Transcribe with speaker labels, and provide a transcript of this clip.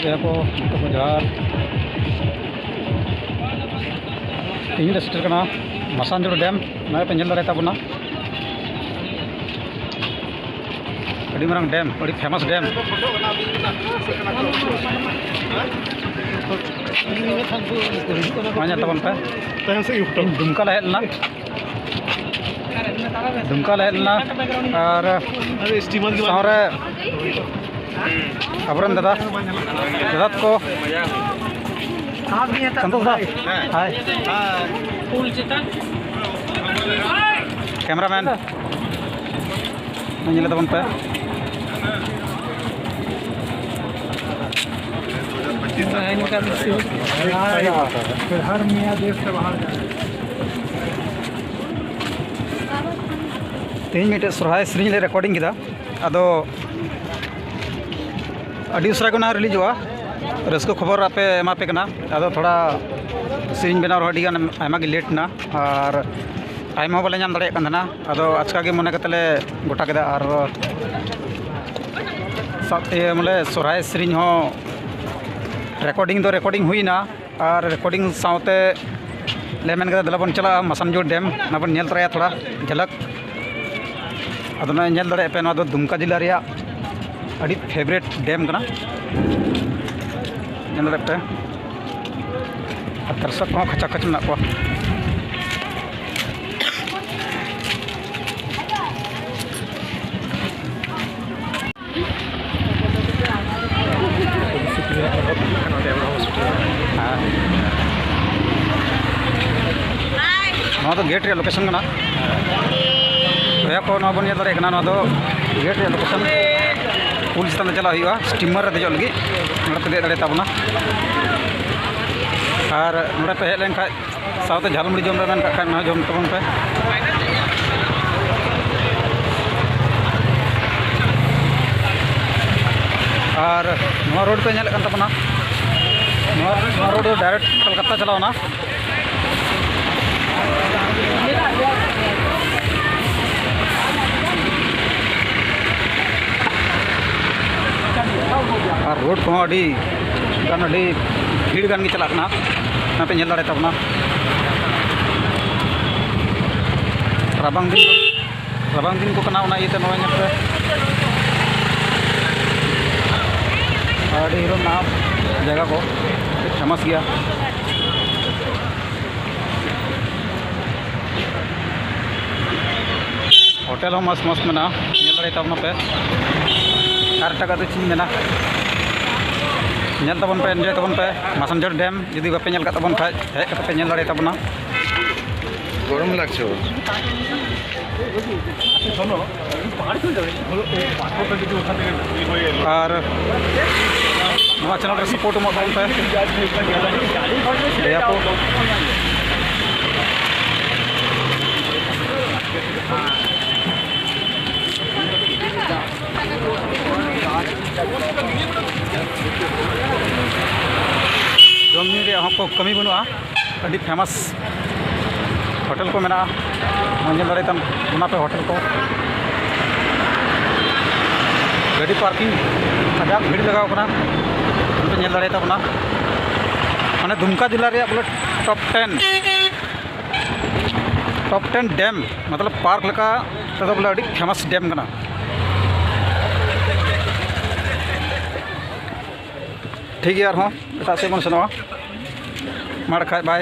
Speaker 1: गया को जहार तीन सेटर करना मसानजोड़ डैम ना पे नल दाड़ा बना अड़ी मारंग डैम अड़ी फेमस डैम माने तबन पे दुमका लहलना और सारे अबरन दादा को संतोष दा हाय कैमरामैन नल तबन पे हर मियाँ देश से बाहर तीन मिनट सरहाय सेरी ले रिकॉर्डिंग किया अदो अड़ी उसरा को ना रिलीजोआ रस्को खबर आपे एमापे कना अदो थोड़ा सेरी बनाव अड़ी गान आयमा गे लेट ना और टाइम हो बाले नाम दाड़े कन ना अदो आचका गे मने कतले गोटा केदा और मतलब सरहाय सेरी हो रिकॉर्डिंग हुईना और रिकॉर्डिंग साथे ले मेन दला बन चला मसानजोड़ डैम ना बन नेल तराया थोड़ा झलक अदो ना नेल दाड़े पे ना दो दुमका जिला रिया अड़ी फेवरेट डैम कना नेल दाड़े पे दर्शक को खचा खच ना को तो गेट रे लोकेशन कना भैया को ना बन दाड़े कना तो गेट रे लोकेशन पुल चतान चला हुआ स्टीमर देजो लगी नोड़े पे दे ताबना और नोड़े पे हेज लेन खाय साथे झालमुड़ी जम रे मेन खाय ना जम तबन पे और नोआ रोड पे नेल कन तबना नोआ रोड डायरेक्ट कलकत्ता चलावना और रोड को अड़ी भीड़ गान चलना ना पे दाड़े तबना राबांग दिन को कना इते पे अड़ी हिरो ना जगह को फेमस गया होटल मस्त मस्त में दाड़े तबना पे और टाका तो चीज मेना तबन पे एंजॉय तबन पे मसानजोड़ डैम जुदी बापे नेल तबन खाय हेज कते पे नेल दाड़े तबना गरम लागछो और नवा चैनल रे सपोर्ट मो तबन पे दया को जमी को कमी बनूआ अभी फेमस होटल को मेना मंजिल दाड़े पे होटल को गाड़ी पार्किंग कजाक भीड़ लगाव पे नेल दाड़े ताबना माने दुमका जिला रे बोले टॉप 10 डैम मतलब पार्क लका तो बोले अभी फेमस डैम कना ठीक है और एट से बन सेनोआ मार खाय बाय।